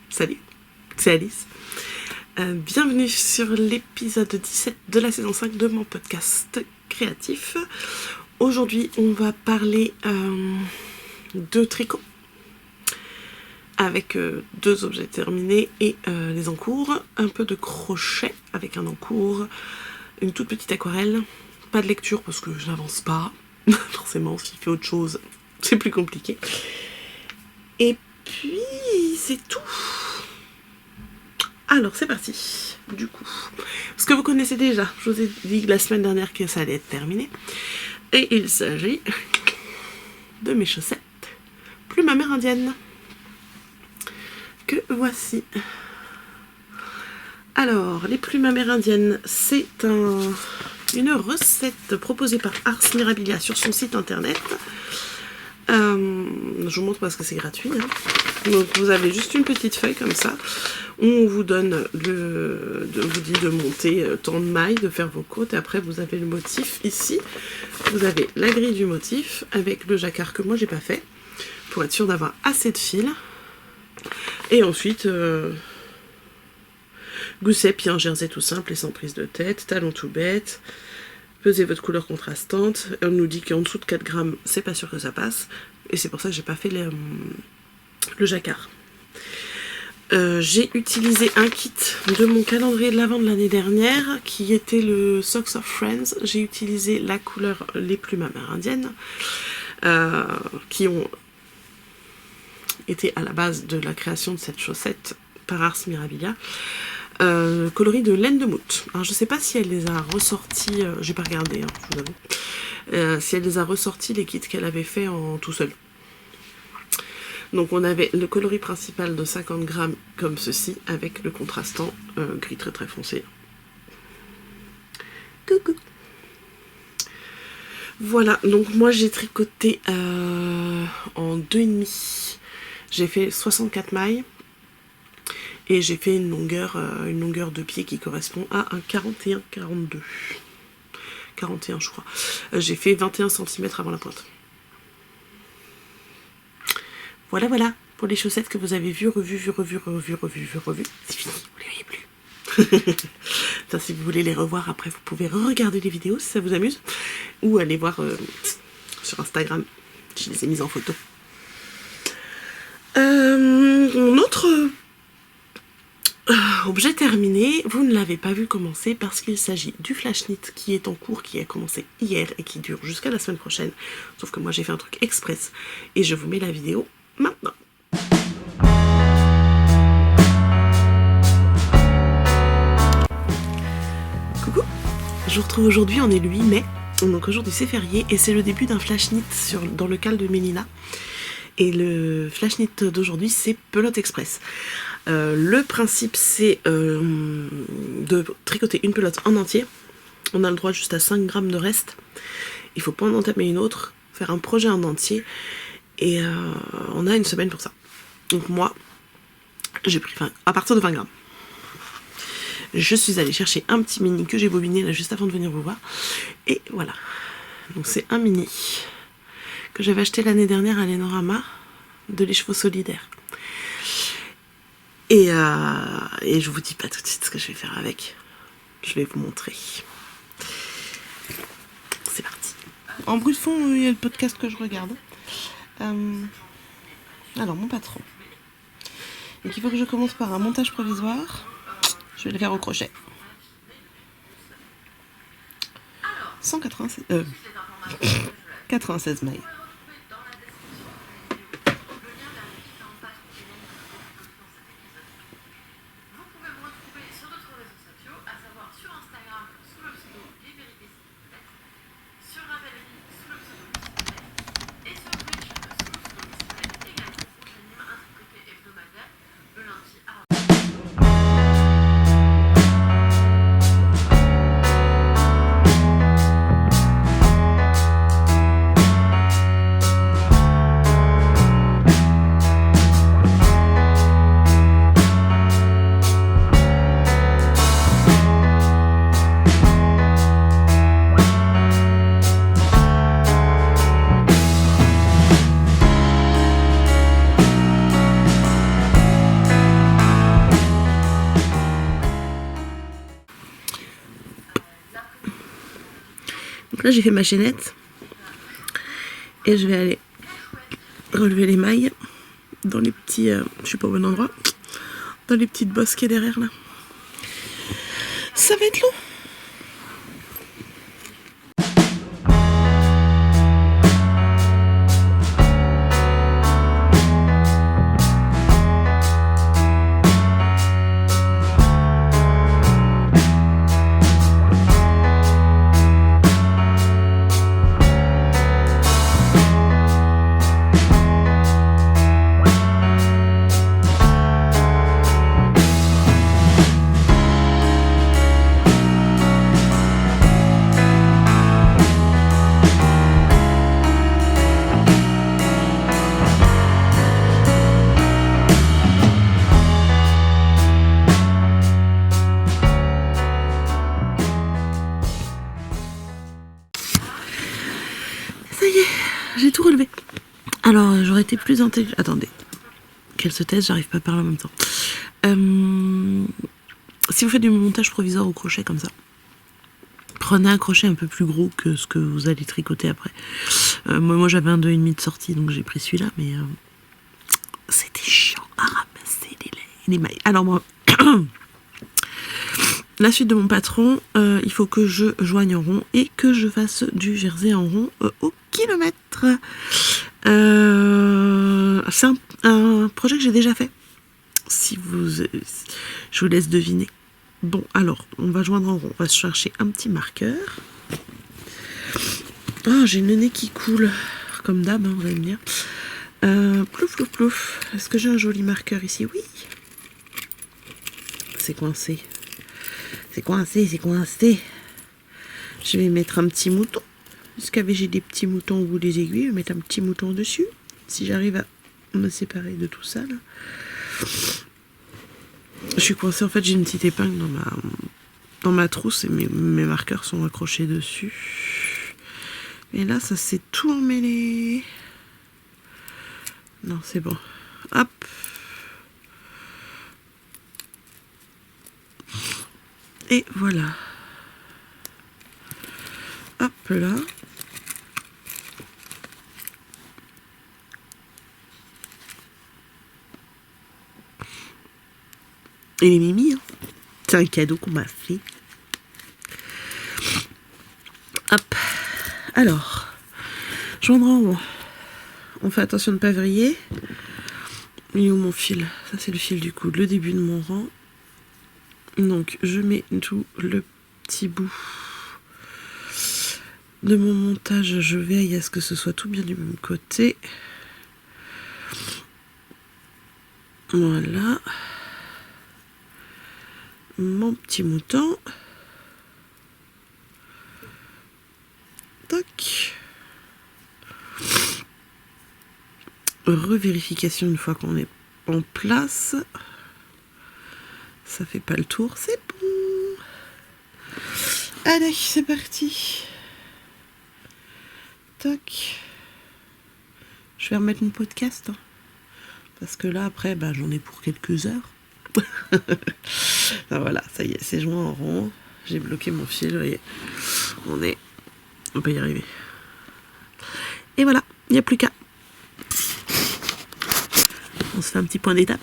Salut, c'est Alice. Bienvenue sur l'épisode 17 de la saison 5 de mon podcast créatif. Aujourd'hui, on va parler de tricot avec deux objets terminés et les encours, un peu de crochet avec un encours, une toute petite aquarelle, pas de lecture parce que je n'avance pas, forcément si je fais autre chose c'est plus compliqué. Et puis c'est tout. Alors c'est parti, du coup. Ce que vous connaissez déjà, je vous ai dit la semaine dernière que ça allait être terminé. Et il s'agit de mes chaussettes plumes amérindiennes. Que voici. Alors, les plumes amérindiennes, c'est une recette proposée par Ars Mirabilia sur son site internet. Je vous montre parce que c'est gratuit. Donc vous avez juste une petite feuille comme ça. On vous donne vous dit de monter tant de mailles, de faire vos côtes. Et après vous avez le motif ici. Vous avez la grille du motif avec le jacquard que moi j'ai pas fait pour être sûr d'avoir assez de fil. Et ensuite gousset, puis un jersey tout simple et sans prise de tête, talon tout bête. Pesez votre couleur contrastante. On nous dit qu'en dessous de 4 grammes, c'est pas sûr que ça passe. Et c'est pour ça que j'ai pas fait le jacquard. J'ai utilisé un kit de mon calendrier de l'Avent de l'année dernière, qui était le Socks of Friends. J'ai utilisé la couleur les plumes amérindiennes, qui ont été à la base de la création de cette chaussette par Ars Mirabilia. Coloris de laine de moute. Alors je sais pas si elle les a ressortis, j'ai pas regardé, je vous avoue, si elle les a ressortis les kits qu'elle avait fait en tout seul. Donc on avait le coloris principal de 50 grammes comme ceci, avec le contrastant gris très très foncé. Coucou. Voilà, donc moi j'ai tricoté en 2,5. J'ai fait 64 mailles. Et j'ai fait une longueur de pied qui correspond à un 41-42. 41 je crois. J'ai fait 21 cm avant la pointe. Voilà, pour les chaussettes que vous avez vues, revues. C'est fini, vous les voyez plus. Ça, si vous voulez les revoir après, vous pouvez regarder les vidéos si ça vous amuse. Ou aller voir sur Instagram, je les ai mises en photo. Mon autre objet terminé, vous ne l'avez pas vu commencer parce qu'il s'agit du flash knit qui est en cours, qui a commencé hier et qui dure jusqu'à la semaine prochaine. Sauf que moi j'ai fait un truc express et je vous mets la vidéo maintenant. Coucou, je vous retrouve aujourd'hui, on est le 8 mai, donc aujourd'hui c'est férié et c'est le début d'un flash knit dans le cal de Mélina. Et le flash knit d'aujourd'hui c'est pelote express. Le principe c'est de tricoter une pelote en entier. On a le droit juste à 5 grammes de reste. Il ne faut pas en entamer une autre, faire un projet en entier. Et on a une semaine pour ça. Donc moi, j'ai pris à partir de 20 grammes. Je suis allée chercher un petit mini que j'ai bobiné là juste avant de venir vous voir. Et voilà. Donc c'est un mini que j'avais acheté l'année dernière à l'Enorama de les chevaux solidaires. Et je vous dis pas tout de suite ce que je vais faire avec. Je vais vous montrer. C'est parti. En bruit de fond, il y a le podcast que je regarde. Alors, mon patron. Donc, il faut que je commence par un montage provisoire. Je vais le faire au crochet. 96 mailles. Donc là j'ai fait ma chaînette et je vais aller relever les mailles dans les petits, je suis pas au bon endroit, dans les petites bosses qui est derrière là. Ça va être long. Ça y est, j'ai tout relevé. Alors, j'aurais été plus intelligente. Attendez, qu'elle se taise, j'arrive pas à parler en même temps. Si vous faites du montage provisoire au crochet comme ça, prenez un crochet un peu plus gros que ce que vous allez tricoter après. Moi j'avais un 2,5 de sortie, donc j'ai pris celui-là, mais c'était chiant à ramasser les mailles. Alors moi, la suite de mon patron, il faut que je joigne en rond et que je fasse du jersey en rond au kilomètre. C'est un projet que j'ai déjà fait. Je vous laisse deviner. Bon, alors, on va joindre en rond. On va se chercher un petit marqueur. Oh, j'ai le nez qui coule. Comme d'hab, hein, vous allez me dire. Plouf, plouf, plouf. Est-ce que j'ai un joli marqueur ici? Oui. C'est coincé. C'est coincé, c'est coincé. Je vais mettre un petit mouton. Puisqu'avec j'ai des petits moutons au bout des aiguilles, je vais mettre un petit mouton dessus. Si j'arrive à me séparer de tout ça, là. Je suis coincée, en fait, j'ai une petite épingle dans ma trousse et mes marqueurs sont accrochés dessus. Et là, ça s'est tout emmêlé. Non, c'est bon. Hop. Et voilà. Hop là. Et les mimis, hein. C'est un cadeau qu'on m'a fait. Hop. Alors, joindre en rond. On fait attention de ne pas vriller. Il est où mon fil? Ça, c'est le fil du coude, le début de mon rang. Donc, je mets tout le petit bout de mon montage. Je veille à ce que ce soit tout bien du même côté. Voilà. Mon petit mouton. Tac. Revérification une fois qu'on est en place. Ça fait pas le tour, c'est bon. Allez, c'est parti. Tac. Je vais remettre mon podcast. Hein, parce que là, après, bah, j'en ai pour quelques heures. Ah, voilà, ça y est, c'est joint en rond. J'ai bloqué mon fil, vous voyez. On peut y arriver. Et voilà, il n'y a plus qu'à. On se fait un petit point d'étape.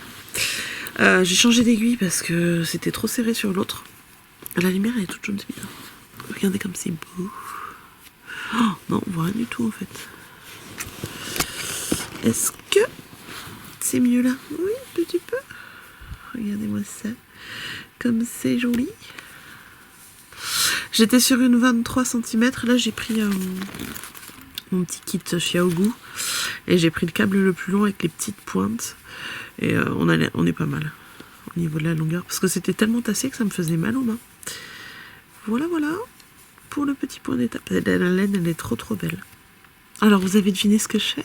J'ai changé d'aiguille parce que c'était trop serré sur l'autre. La lumière elle est toute jaune, c'est bizarre. Regardez comme c'est beau. Oh, non, on voit rien du tout en fait. Est-ce que c'est mieux là? Oui, un petit peu. Regardez-moi ça. Comme c'est joli. J'étais sur une 23 cm. Là, j'ai pris mon petit kit Xiaogu. Et j'ai pris le câble le plus long avec les petites pointes. Et on est pas mal au niveau de la longueur. Parce que c'était tellement tassé que ça me faisait mal aux mains. Voilà, voilà. Pour le petit point d'étape. La laine, elle est trop trop belle. Alors, vous avez deviné ce que je fais?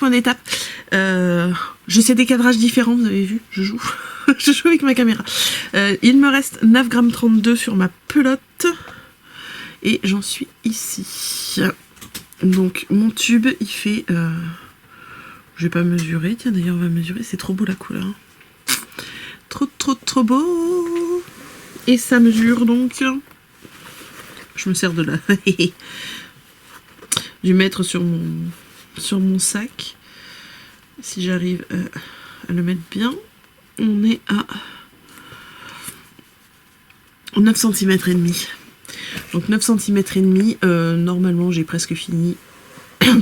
point d'étape. J'ai ces décadrages différents, vous avez vu, je joue. Je joue avec ma caméra. Il me reste 9,32 g sur ma pelote. Et j'en suis ici. Donc mon tube, il fait... je vais pas mesurer. Tiens, d'ailleurs, on va mesurer. C'est trop beau la couleur. Trop beau. Et ça mesure donc... Je me sers de là. Je vais mettre sur mon sac. Si j'arrive à le mettre bien. On est à 9 cm et demi. Donc 9 cm et demi. Normalement, j'ai presque fini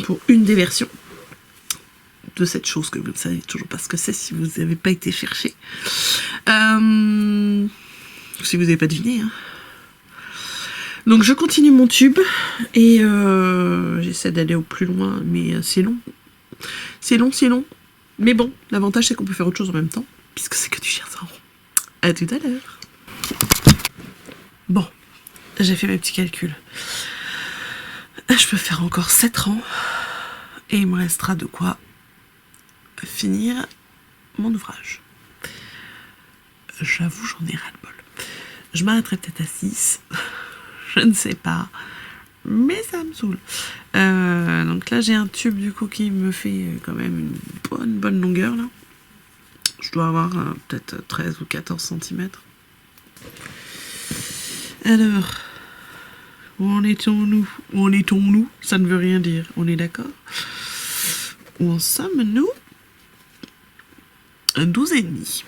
pour une des versions de cette chose que vous ne savez toujours pas ce que c'est si vous n'avez pas été chercher. Si vous n'avez pas deviné. Hein. Donc je continue mon tube et j'essaie d'aller au plus loin, mais c'est long. C'est long. Mais bon, l'avantage c'est qu'on peut faire autre chose en même temps, puisque c'est que du Chersin rond. À tout à l'heure. Bon, j'ai fait mes petits calculs. Je peux faire encore 7 rangs et il me restera de quoi finir mon ouvrage. J'avoue, j'en ai ras-le-bol. Je m'arrêterai peut-être à 6. Je ne sais pas. Mais ça me saoule. Donc là, j'ai un tube du coup qui me fait quand même une bonne longueur là. Je dois avoir peut-être 13 ou 14 cm. Alors, où en étions-nous? Où en étions-nous? Ça ne veut rien dire. On est d'accord? Où en sommes-nous? 12,5.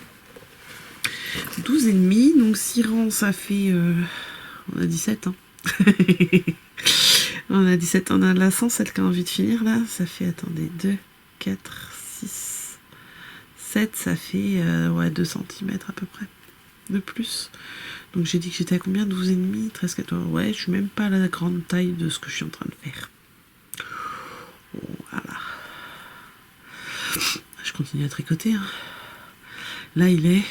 12,5. Donc 6 rangs, ça fait... on a 17, hein. On a 17, on a de la 100, celle qui a envie de finir là, ça fait, attendez, 2, 4, 6, 7, ça fait ouais, 2 cm à peu près, de plus. Donc j'ai dit que j'étais à combien? 12,5, 13, 14, ouais, je suis même pas à la grande taille de ce que je suis en train de faire. Voilà. Je continue à tricoter, hein. Là il est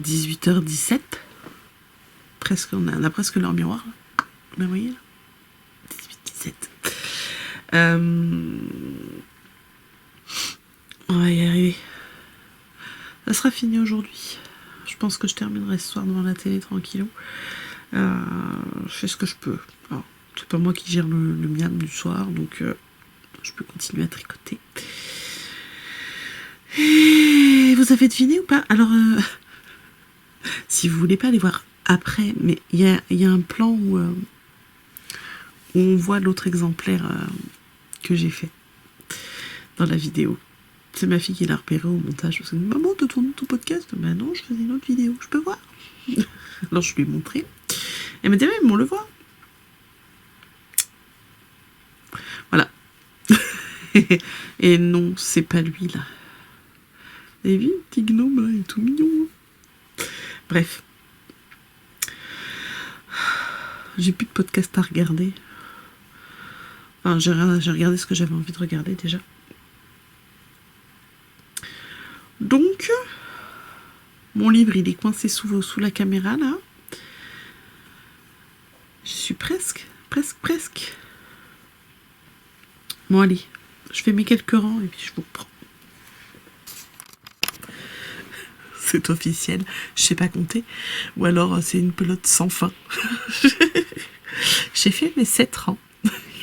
18h17. Presque, on a presque leur miroir là. Vous voyez là, 18, 17. On va y arriver. Ça sera fini aujourd'hui. Je pense que je terminerai ce soir devant la télé tranquillou. Je fais ce que je peux. C'est pas moi qui gère le miam du soir, donc je peux continuer à tricoter. Et vous avez deviné ou pas? Alors, si vous voulez pas aller voir après, mais il y a un plan où on voit l'autre exemplaire que j'ai fait dans la vidéo. C'est ma fille qui l'a repéré au montage. Parce que, maman, tu tournes ton podcast? Ben non, je faisais une autre vidéo, je peux voir. Alors je lui ai montré. Elle m'a dit, mais on le voit. Voilà. Et non, c'est pas lui là. Vous avez vu, le petit gnome là, il est tout mignon. Bref. J'ai plus de podcast à regarder. Enfin, j'ai regardé ce que j'avais envie de regarder déjà. Donc, mon livre, il est coincé sous la caméra, là. Je suis presque. Bon, allez, je fais mes quelques rangs et puis je vous reprends. C'est officiel, je sais pas compter. Ou alors, c'est une pelote sans fin. J'ai fait mes 7 rangs.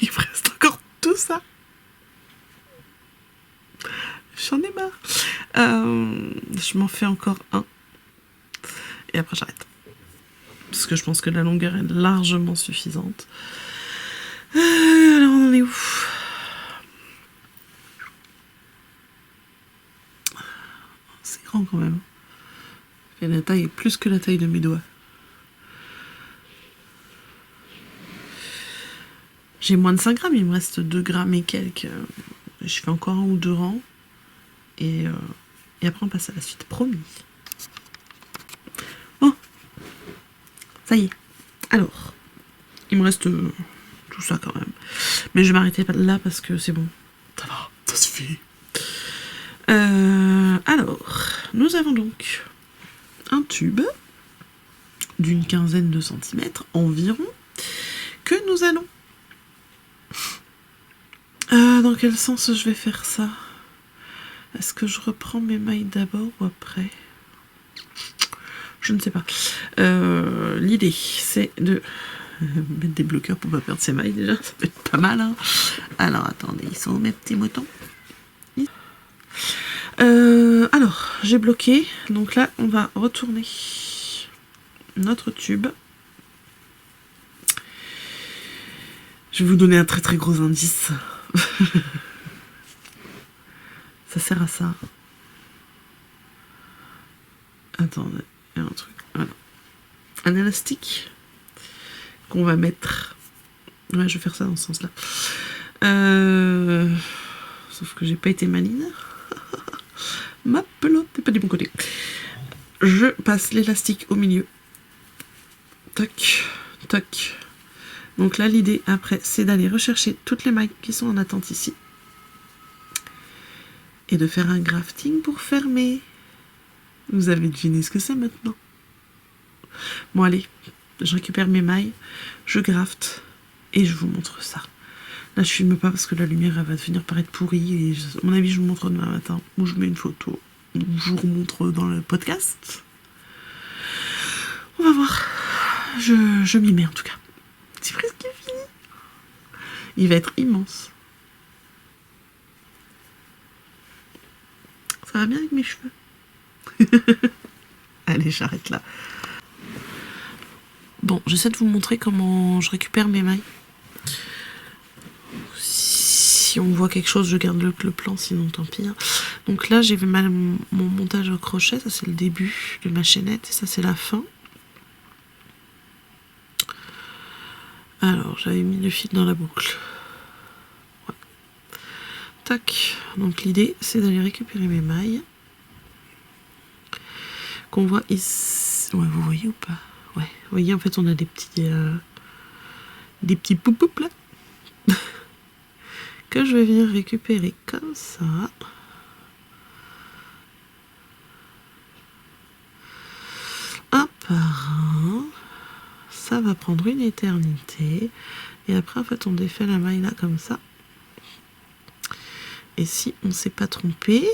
Il me reste encore tout ça. J'en ai marre. Je m'en fais encore un. Et après j'arrête. Parce que je pense que la longueur est largement suffisante. Alors on en est où? C'est grand quand même. Et la taille est plus que la taille de mes doigts. J'ai moins de 5 grammes, il me reste 2 grammes et quelques. Je fais encore 1 ou 2 rangs. Et après on passe à la suite, promis. Bon, ça y est. Alors, il me reste tout ça quand même. Mais je vais m'arrêter là parce que c'est bon. Ça va, ça se fait. Alors, nous avons donc un tube d'une quinzaine de centimètres environ que nous allons Dans quel sens je vais faire ça? Est-ce que je reprends mes mailles d'abord ou après? Je ne sais pas. L'idée, c'est de mettre des bloqueurs pour pas perdre ses mailles déjà. Ça peut être pas mal. Hein. Alors, attendez, ils sont où mes petits moutons? Alors, j'ai bloqué. Donc là, on va retourner notre tube. Je vais vous donner un très très gros indice. Ça sert à ça. Attendez, il y a un truc. Voilà. Un élastique qu'on va mettre. Ouais, je vais faire ça dans ce sens-là. Sauf que j'ai pas été maligne. Ma pelote n'est pas du bon côté. Je passe l'élastique au milieu. Tac, tac. Donc là, l'idée après, c'est d'aller rechercher toutes les mailles qui sont en attente ici. Et de faire un grafting pour fermer. Vous avez deviné ce que c'est maintenant. Bon, allez, je récupère mes mailles, je grafte et je vous montre ça. Là, je filme pas parce que la lumière elle va finir par être pourrie. Et à mon avis, je vous montre demain matin. Ou je mets une photo. Ou je vous remontre dans le podcast. On va voir. Je m'y mets en tout cas. C'est presque fini. Il va être immense. Ça va bien avec mes cheveux. Allez, j'arrête là. Bon, j'essaie de vous montrer comment je récupère mes mailles. Si on voit quelque chose, je garde le plan, sinon tant pis. Hein. Donc là, j'ai fait mon montage au crochet. Ça, c'est le début de ma chaînette. Et ça, c'est la fin. Alors, j'avais mis le fil dans la boucle. Ouais. Tac. Donc l'idée, c'est d'aller récupérer mes mailles. Qu'on voit ici. Ouais, vous voyez ou pas? Ouais. Vous voyez, en fait, on a des petits poup là. Que je vais venir récupérer comme ça. Un par un. Ça va prendre une éternité. Et après, en fait, on défait la maille là comme ça. Et si on ne s'est pas trompé,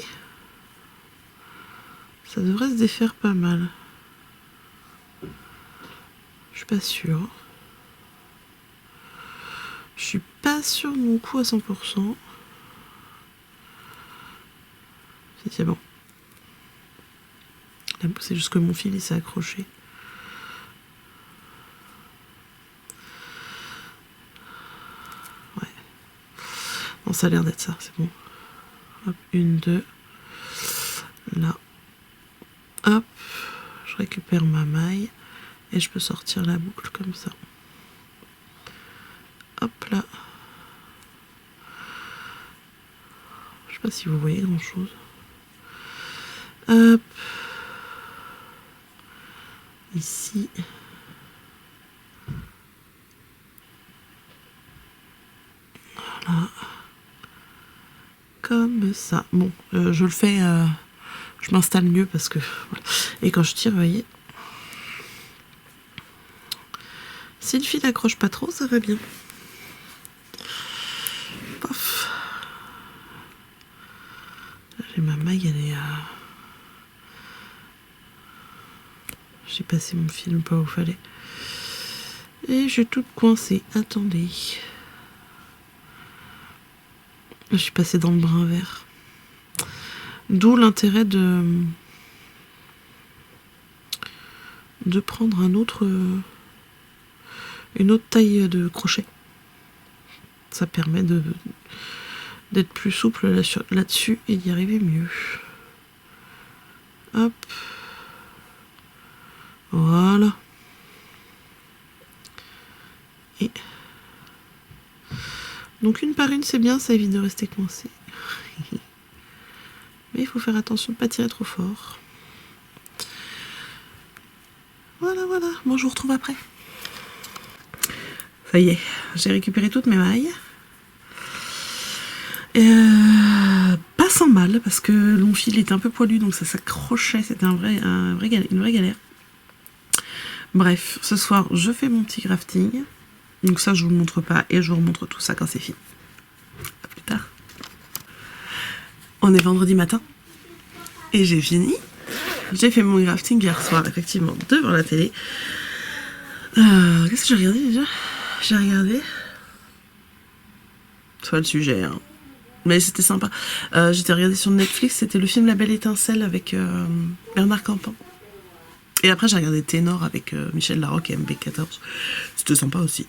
ça devrait se défaire pas mal. Je suis pas sûre. Je suis pas sûre de mon coup à 100%. C'est bon. C'est juste que mon fil il s'est accroché. Ouais. Non, ça a l'air d'être ça, c'est bon. Hop, 1, 2. Là. Hop. Je récupère ma maille. Et je peux sortir la boucle comme ça. Hop là. Je sais pas si vous voyez grand chose. Hop. Ici. Voilà. Comme ça. Bon, je le fais. Je m'installe mieux parce que. Voilà. Et quand je tire, vous voyez. Si le fil accroche pas trop, ça va bien. Paf. J'ai ma maille, elle est à... J'ai passé mon fil pas où il fallait. Et j'ai tout coincé. Attendez. Je suis passée dans le brun vert. D'où l'intérêt de prendre une autre taille de crochet. Ça permet d'être plus souple là-dessus et d'y arriver mieux. Hop. Voilà. Et donc une par une, c'est bien, ça évite de rester coincé. Mais il faut faire attention de ne pas tirer trop fort. Voilà, voilà. Bon, je vous retrouve après. Ça y est, j'ai récupéré toutes mes mailles. Pas sans mal, parce que mon fil était un peu poilu, donc ça s'accrochait. C'était une vraie galère. Bref, ce soir, je fais mon petit grafting. Donc ça, je vous le montre pas, et je vous remontre tout ça quand c'est fini. À plus tard. On est vendredi matin. Et j'ai fini. J'ai fait mon grafting hier soir, effectivement, devant la télé. Qu'est-ce que j'ai regardé déjà? J'ai regardé... C'est pas le sujet, hein. Mais c'était sympa. J'étais regardé sur Netflix, c'était le film La Belle Étincelle avec Bernard Campan. Et après j'ai regardé Ténor avec Michel Larocque et MB14. C'était sympa aussi.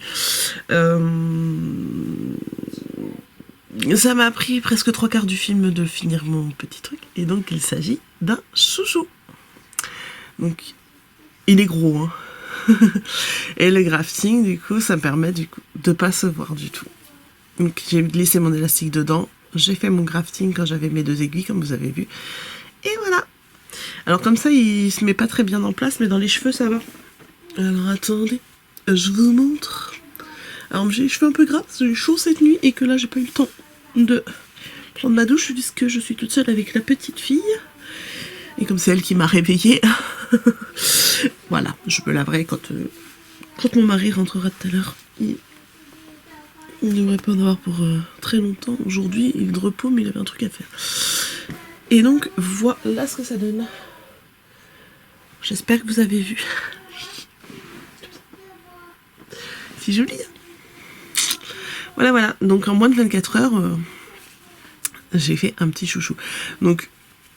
Ça m'a pris presque 3/4 du film de finir mon petit truc. Et donc il s'agit d'un chouchou. Donc il est gros, hein. Et le grafting, du coup, ça me permet de pas se voir du tout. Donc j'ai glissé mon élastique dedans. J'ai fait mon grafting quand j'avais mes 2 aiguilles, comme vous avez vu. Et voilà. Alors comme ça, il se met pas très bien en place, mais dans les cheveux, ça va. Alors attendez, je vous montre. Alors j'ai les cheveux un peu gras, j'ai eu chaud cette nuit, et que là, j'ai pas eu le temps de prendre ma douche, puisque je suis toute seule avec la petite fille. Et comme c'est elle qui m'a réveillée, voilà, je me laverai quand mon mari rentrera tout à l'heure. Il ne devrait pas en avoir pour très longtemps. Aujourd'hui, il est de repos, mais il avait un truc à faire. Et donc, voilà ce que ça donne. J'espère que vous avez vu. C'est joli, hein. Voilà, voilà. Donc, en moins de 24 heures, j'ai fait un petit chouchou. Donc,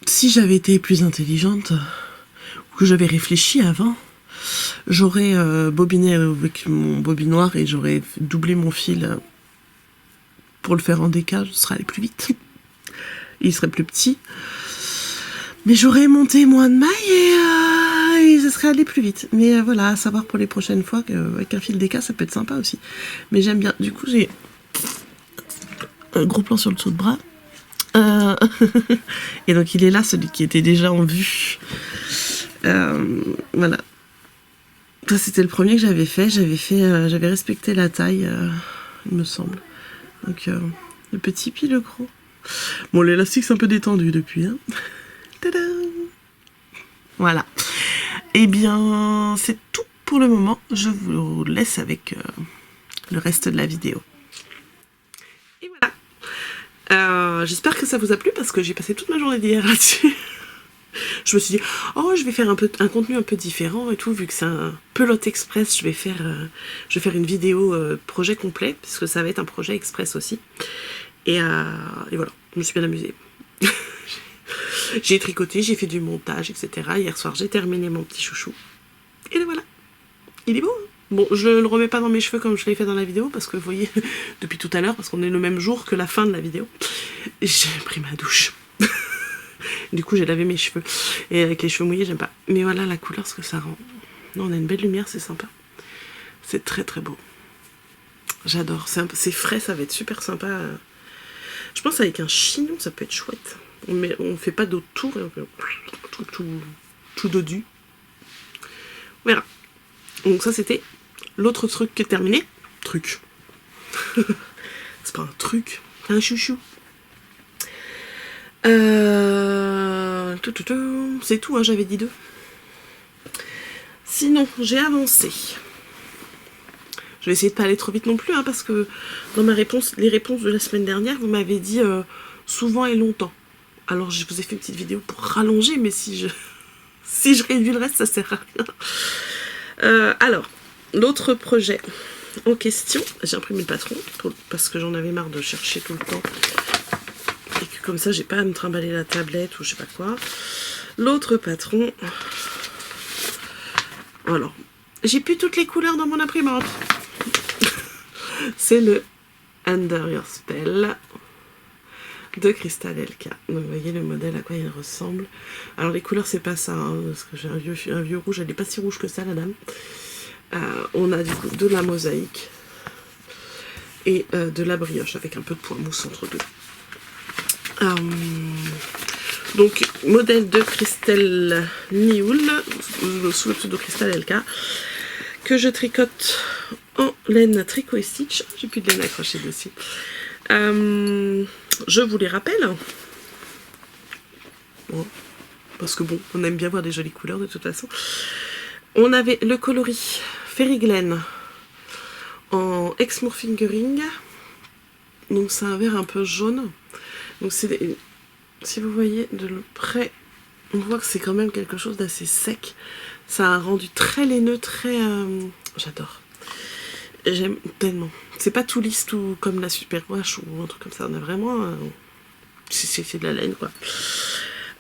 si j'avais été plus intelligente, ou que j'avais réfléchi avant, j'aurais bobiné avec mon bobinoir et j'aurais doublé mon fil pour le faire en décalage, ce serait allé plus vite. Il serait plus petit. Mais j'aurais monté moins de mailles et ça serait allé plus vite. Mais voilà, à savoir pour les prochaines fois qu'avec un fil déca, ça peut être sympa aussi. Mais j'aime bien. Du coup, j'ai un gros plan sur le dessous de bras. Et donc, il est là, celui qui était déjà en vue. Voilà. Ça, c'était le premier que j'avais fait. J'avais respecté la taille, il me semble. Donc, le petit puis le gros. Bon, l'élastique, c'est un peu détendu depuis. Hein. Tadam! Voilà. Eh bien, c'est tout pour le moment. Je vous laisse avec le reste de la vidéo. Et voilà. J'espère que ça vous a plu parce que j'ai passé toute ma journée d'hier là-dessus. Je me suis dit, oh, je vais faire un contenu un peu différent et tout, vu que c'est un Pelote Express, je vais faire une vidéo projet complet, puisque ça va être un projet express aussi. Et voilà, je me suis bien amusée. J'ai tricoté, j'ai fait du montage, etc. Hier soir, j'ai terminé mon petit chouchou. Et le voilà. Il est beau, hein. Bon, je ne le remets pas dans mes cheveux comme je l'ai fait dans la vidéo, parce que vous voyez, depuis tout à l'heure, parce qu'on est le même jour que la fin de la vidéo, j'ai pris ma douche. Du coup, j'ai lavé mes cheveux. Et avec les cheveux mouillés, j'aime pas. Mais voilà la couleur, ce que ça rend. Non, on a une belle lumière, c'est sympa. C'est très très beau. J'adore. C'est frais, ça va être super sympa. Je pense avec un chignon, ça peut être chouette. On fait pas d'autour et on fait un truc tout dodu. Voilà. Donc ça, c'était l'autre truc qui est terminé. Truc. C'est pas un truc, c'est un chouchou. C'est tout, hein, j'avais dit 2. Sinon, j'ai avancé. Je vais essayer de pas aller trop vite non plus, hein, parce que dans les réponses de la semaine dernière, vous m'avez dit souvent et longtemps. Alors, je vous ai fait une petite vidéo pour rallonger, mais si je réduis le reste, ça sert à rien. Alors, l'autre projet en question, j'ai imprimé le patron, parce que j'en avais marre de chercher tout le temps. Et que comme ça, j'ai pas à me trimballer la tablette ou je sais pas quoi. L'autre patron... Alors, j'ai plus toutes les couleurs dans mon imprimante. C'est le Under Your Spell de Crystal LK. Donc, vous voyez le modèle, à quoi il ressemble. Alors, les couleurs, c'est pas ça, hein, parce que j'ai un vieux rouge. Elle n'est pas si rouge que ça, la dame. On a du coup de la mosaïque et de la brioche, avec un peu de point mousse entre deux. Donc, modèle de Crystal Nioul, sous le pseudo Crystal LK, que je tricote en laine tricot et stitch. J'ai plus de laine accrochée dessus. Je vous les rappelle. Bon, parce que bon, on aime bien voir des jolies couleurs de toute façon. On avait le coloris Fairy Glen en Exmoor Fingering. Donc c'est un vert un peu jaune. Donc c'est si vous voyez de près, on voit que c'est quand même quelque chose d'assez sec. Ça a un rendu très laineux, très... j'adore. J'aime tellement. C'est pas tout lisse, tout comme la Superwash ou un truc comme ça. On a vraiment... c'est de la laine, quoi.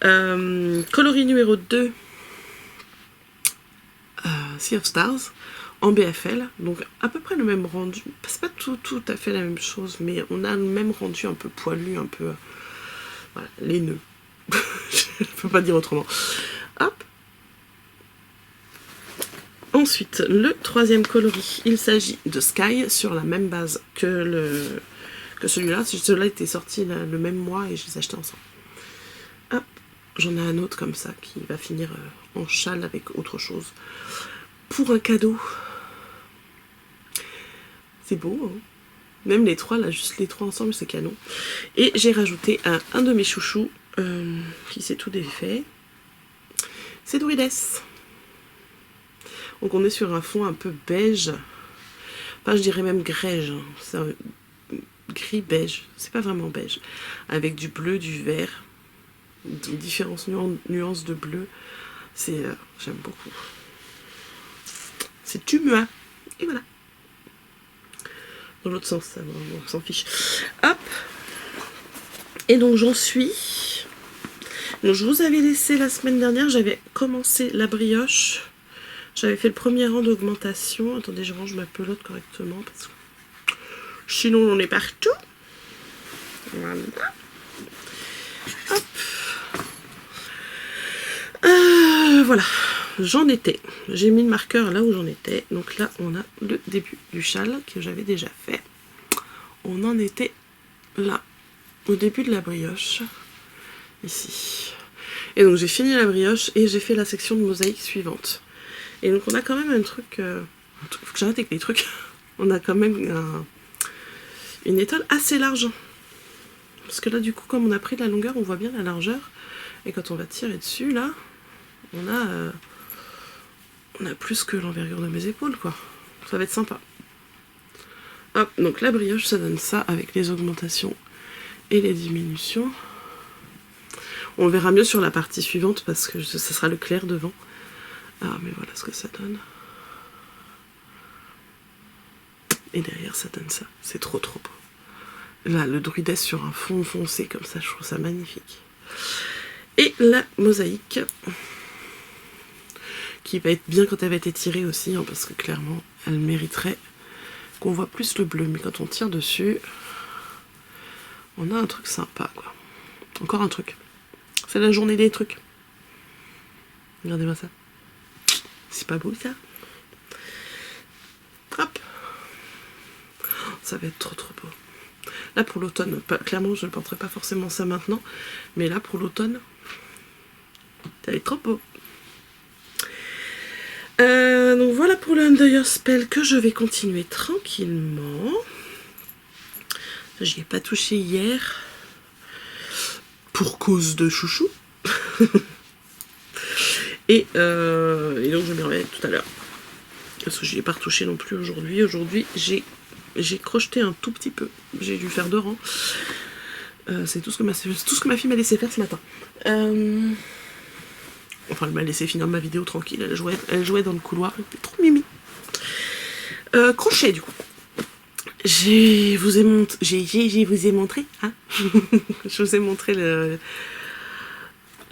Coloris numéro 2. Sea of Stars. En BFL. Donc à peu près le même rendu. C'est pas tout à fait la même chose, mais on a le même rendu un peu poilu, un peu... voilà, laineux. Je peux pas dire autrement. Hop. Ensuite, le troisième coloris, il s'agit de Sky sur la même base que celui-là. Celui-là était sorti le même mois et je les ai achetés ensemble. Hop, j'en ai un autre comme ça qui va finir en châle avec autre chose. Pour un cadeau. C'est beau, hein. Même les trois, là, juste les trois ensemble, c'est canon. Et j'ai rajouté un de mes chouchous qui s'est tout défait. C'est Druides. Donc on est sur un fond un peu beige. Enfin, je dirais même grège. Hein. C'est un gris beige. C'est pas vraiment beige. Avec du bleu, du vert. Différentes nuances de bleu. C'est... j'aime beaucoup. C'est Tumua. Et voilà. Dans l'autre sens, ça, on s'en fiche. Hop. Et donc j'en suis. Donc je vous avais laissé la semaine dernière, j'avais commencé la brioche. J'avais fait le premier rang d'augmentation. Attendez, je range ma pelote correctement parce que sinon on est partout. Voilà. Hop. Voilà. J'en étais. J'ai mis le marqueur là où j'en étais. Donc là, on a le début du châle que j'avais déjà fait. On en était là, au début de la brioche. Ici. Et donc j'ai fini la brioche et j'ai fait la section de mosaïque suivante. Et donc on a quand même un truc... faut que j'arrête avec les trucs. On a quand même une étole assez large. Parce que là, du coup, comme on a pris de la longueur, on voit bien la largeur. Et quand on va tirer dessus, là, on a plus que l'envergure de mes épaules, quoi. Ça va être sympa. Hop, donc la brioche, ça donne ça avec les augmentations et les diminutions. On verra mieux sur la partie suivante parce que ça sera le clair devant. Ah, mais voilà ce que ça donne. Et derrière, ça donne ça. C'est trop trop beau. Là, le druides sur un fond foncé comme ça, je trouve ça magnifique. Et la mosaïque, qui va être bien quand elle va être étirée aussi, hein, parce que clairement, elle mériterait qu'on voit plus le bleu. Mais quand on tire dessus, on a un truc sympa, quoi. Encore un truc. C'est la journée des trucs. Regardez-moi ça. C'est pas beau, ça? Hop. Ça va être trop trop beau. Là, pour l'automne, clairement, je ne porterai pas forcément ça maintenant. Mais là, pour l'automne, ça va être trop beau. Donc voilà pour le Under Spell que je vais continuer tranquillement. J'y ai pas touché hier. Pour cause de chouchou. et donc je m'y remets tout à l'heure. Parce que je n'y ai pas retouché non plus aujourd'hui. Aujourd'hui, j'ai crocheté un tout petit peu. J'ai dû faire 2 rangs. C'est tout ce que ma fille m'a laissé faire ce matin. Enfin, elle m'a laissé finir ma vidéo tranquille. Elle jouait dans le couloir. Trop mimi. Crochet, du coup. Je vous ai montré, hein. Je vous ai montré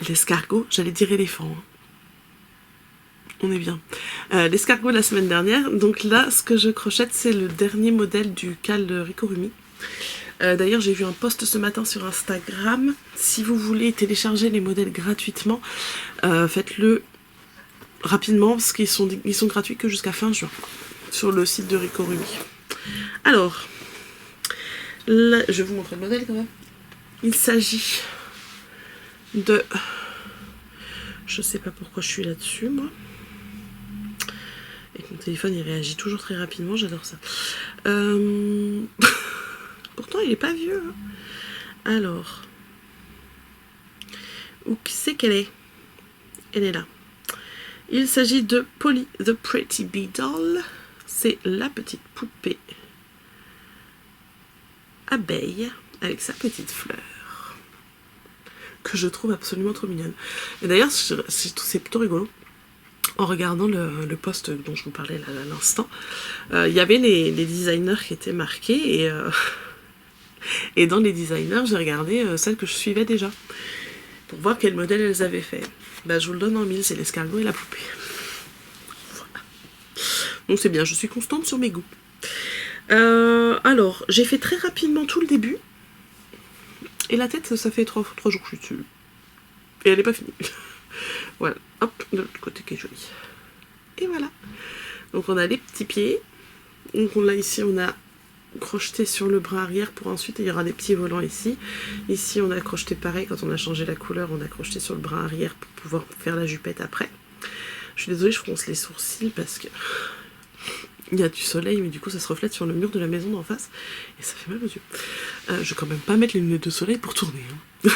l'escargot. J'allais dire éléphant. Hein. On est bien. L'escargot la semaine dernière. Donc là, ce que je crochette, c'est le dernier modèle du cal de Rikorumi. D'ailleurs, j'ai vu un post ce matin sur Instagram. Si vous voulez télécharger les modèles gratuitement, faites-le rapidement parce qu'ils sont gratuits que jusqu'à fin juin sur le site de Rikorumi. Alors, là, je vais vous montrer le modèle quand même. Il s'agit de... Je sais pas pourquoi je suis là-dessus, moi. Et mon téléphone, il réagit toujours très rapidement, j'adore ça. Pourtant, il est pas vieux. Hein. Alors, où c'est qu'elle est? Elle est là. Il s'agit de Polly the Pretty Bee Doll. C'est la petite poupée abeille avec sa petite fleur. que je trouve absolument trop mignonne. Et d'ailleurs, c'est plutôt rigolo. En regardant le post dont je vous parlais là, à l'instant, il y avait les designers qui étaient marqués et dans les designers, j'ai regardé celles que je suivais déjà pour voir quel modèle elles avaient fait. Bah, je vous le donne en mille, c'est l'escargot et la poupée. Voilà. Donc c'est bien, je suis constante sur mes goûts. Alors, j'ai fait très rapidement tout le début. Et la tête, ça fait 3 jours que je suis dessus. Et elle n'est pas finie. Voilà, hop, de l'autre côté qui est joli. Et voilà. Donc on a les petits pieds. Donc là ici on a crocheté sur le bras arrière pour ensuite il y aura des petits volants ici. Ici on a crocheté pareil, quand on a changé la couleur, on a crocheté sur le bras arrière pour pouvoir faire la jupette après. Je suis désolée, je fronce les sourcils parce que il y a du soleil, mais du coup ça se reflète sur le mur de la maison d'en face et ça fait mal aux yeux. Je vais quand même pas mettre les lunettes de soleil pour tourner. Hein.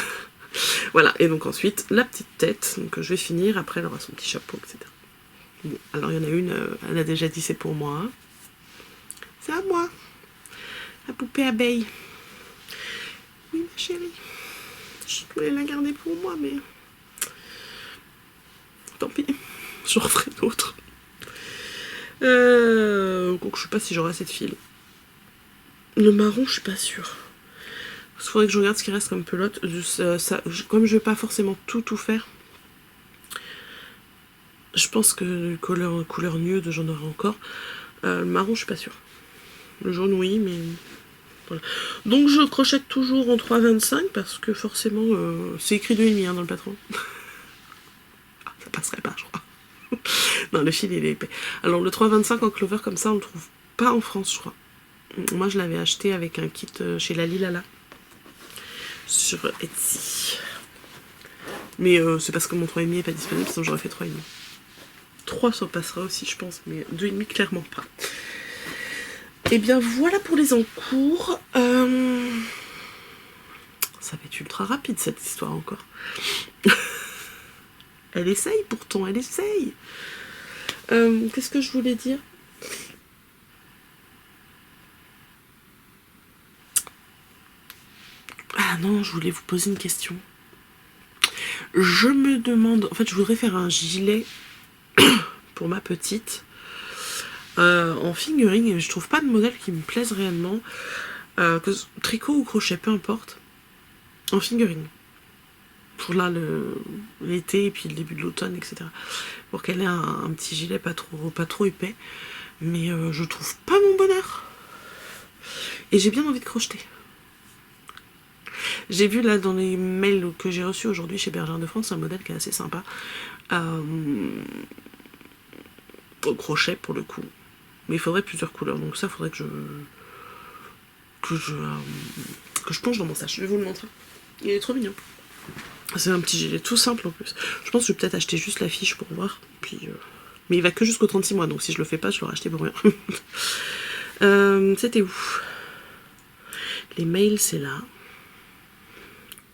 Voilà, et donc ensuite la petite tête, donc je vais finir, après elle aura son petit chapeau, etc. Bon, alors il y en a une, elle a déjà dit c'est pour moi. C'est à moi, la poupée abeille. Oui ma chérie, je voulais la garder pour moi, mais tant pis, je referai d'autres. Donc je sais pas si j'aurai assez de fil. Le marron, je suis pas sûre. Il faudrait que je regarde ce qui reste comme pelote. Comme je vais pas forcément tout faire, je pense que couleur nude, j'en aurai encore. Le marron, je suis pas sûre. Le jaune, oui, mais voilà. Donc je crochette toujours en 3,25 parce que forcément, c'est écrit 2,5 hein, dans le patron. Ça passerait pas, je crois. Non, le fil, il est épais. Alors le 3,25 en clover comme ça, on le trouve pas en France, je crois. Moi, je l'avais acheté avec un kit chez la Lilala. Sur Etsy. Mais c'est parce que mon 3,5 n'est pas disponible, sinon j'aurais fait 3,5. 3 ça passera aussi je pense, mais 2,5 clairement pas. Et bien voilà pour les encours. Ça va être ultra rapide cette histoire encore. Elle essaye pourtant, elle essaye. Qu'est-ce que je voulais dire ? Ah non, je voulais vous poser une question. Je me demande, en fait je voudrais faire un gilet pour ma petite en fingering et je trouve pas de modèle qui me plaise réellement, tricot ou crochet, peu importe, en fingering. Pour là l'été et puis le début de l'automne, etc. Pour qu'elle ait un petit gilet pas trop épais. Mais je trouve pas mon bonheur. Et j'ai bien envie de crocheter. J'ai vu là dans les mails que j'ai reçus aujourd'hui chez Bergère de France un modèle qui est assez sympa. Au crochet pour le coup. Mais il faudrait plusieurs couleurs. Donc ça, il faudrait que je plonge dans mon sac. Je vais vous le montrer. Il est trop mignon. C'est un petit gilet tout simple en plus. Je pense que je vais peut-être acheter juste la fiche pour voir. Puis, mais il va que jusqu'au 36 mois. Donc si je le fais pas, je l'aurai acheté pour rien. C'était où? Les mails, c'est là.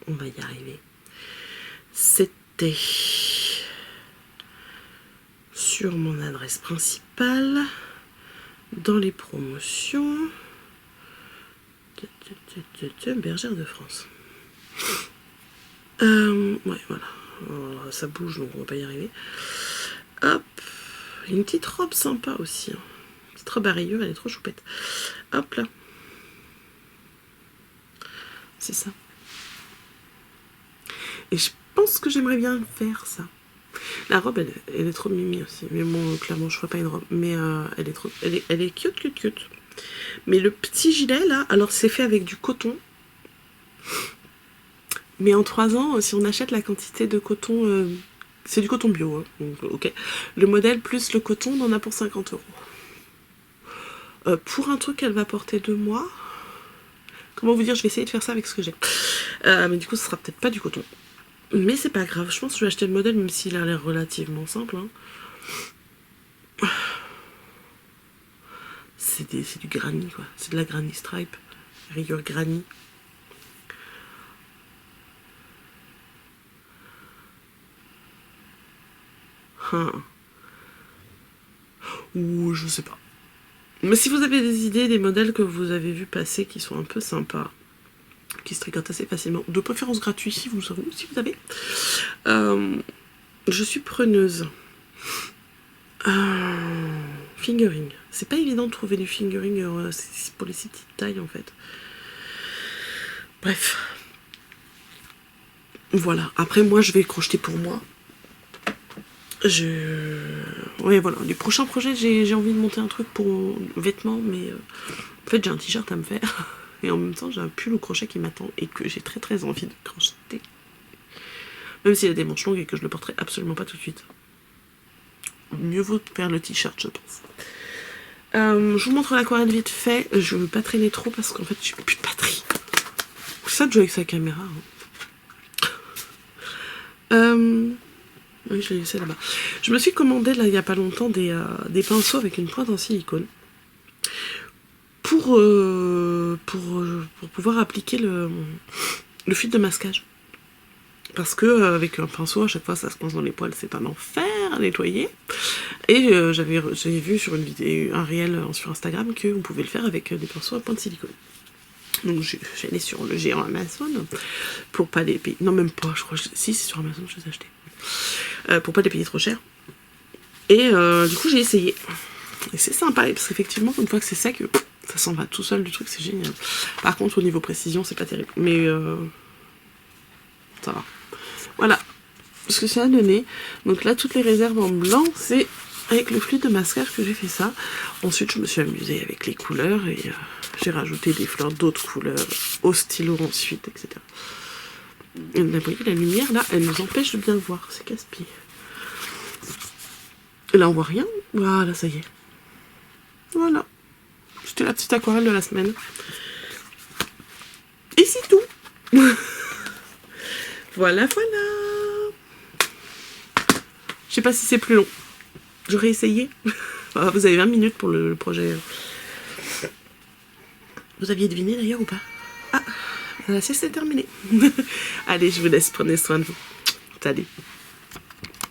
On va y arriver. C'était sur mon adresse principale, dans les promotions, Bergère de France. Ouais, voilà. Alors, ça bouge, donc on va pas y arriver. Hop, une petite robe sympa aussi. Hein. Une petite robe à rayures, elle est trop choupette. Hop là. C'est ça. Et je pense que j'aimerais bien faire ça. La robe, elle est trop mimi aussi. Mais bon, clairement, je ferai pas une robe. Mais elle est cute. Mais le petit gilet, là, alors c'est fait avec du coton. Mais en 3 ans, si on achète la quantité de coton... c'est du coton bio, hein, donc ok. Le modèle plus le coton, on en a pour 50 €. Pour un truc qu'elle va porter 2 mois... Comment vous dire, je vais essayer de faire ça avec ce que j'ai. Mais du coup, ce sera peut-être pas du coton. Mais c'est pas grave, je pense que je vais acheter le modèle même s'il a l'air relativement simple. Hein. C'est du granny quoi, c'est de la granny stripe, rayure granny. Ou je sais pas. Mais si vous avez des idées, des modèles que vous avez vu passer qui sont un peu sympas, qui se tricote assez facilement, de préférence gratuit si vous avez. Je suis preneuse. Fingering. C'est pas évident de trouver du fingering pour les sites de taille en fait. Bref. Voilà. Après moi je vais crocheter pour moi. Ouais voilà. Les prochains projets j'ai envie de monter un truc pour vêtements mais en fait j'ai un t-shirt à me faire. Et en même temps j'ai un pull au crochet qui m'attend et que j'ai très envie de crocheter. Même s'il a des manches longues et que je le porterai absolument pas tout de suite. Mieux vaut faire le t-shirt, je pense. Je vous montre l'aquarelle vite fait. Je veux pas traîner trop parce qu'en fait j'ai plus de batterie. C'est ça de jouer avec sa caméra. Oui, je l'ai laissé là-bas. Je me suis commandé là il y a pas longtemps des pinceaux avec une pointe en silicone. Pour pouvoir appliquer le fil de masquage. Parce que avec un pinceau, à chaque fois ça se coince dans les poils, c'est un enfer à nettoyer. Et j'avais vu sur une vidéo, un réel sur Instagram, qu'on pouvait le faire avec des pinceaux à pointe de silicone. Donc j'allais sur le géant Amazon pour pas les payer. Non, même pas, je crois. Si, c'est sur Amazon que je les ai achetés. Pour pas les payer trop cher. Et du coup, j'ai essayé. Et c'est sympa, parce qu'effectivement, une fois que c'est sec, ça s'en va tout seul du truc, c'est génial. Par contre, au niveau précision, c'est pas terrible. Mais ça va. Voilà ce que ça a donné. Donc là, toutes les réserves en blanc, c'est avec le fluide de masquage que j'ai fait ça. Ensuite, je me suis amusée avec les couleurs et j'ai rajouté des fleurs d'autres couleurs au stylo ensuite, etc. Et vous voyez, la lumière, là, elle nous empêche de bien voir. C'est casse-pied. Et là, on voit rien. Voilà, ça y est. Voilà. C'était la petite aquarelle de la semaine. Et c'est tout. Voilà. Je sais pas si c'est plus long. J'aurais essayé. Vous avez 20 minutes pour le projet. Vous aviez deviné d'ailleurs ou pas? Ah, la sieste est terminée. Allez, je vous laisse. Prenez soin de vous. Salut.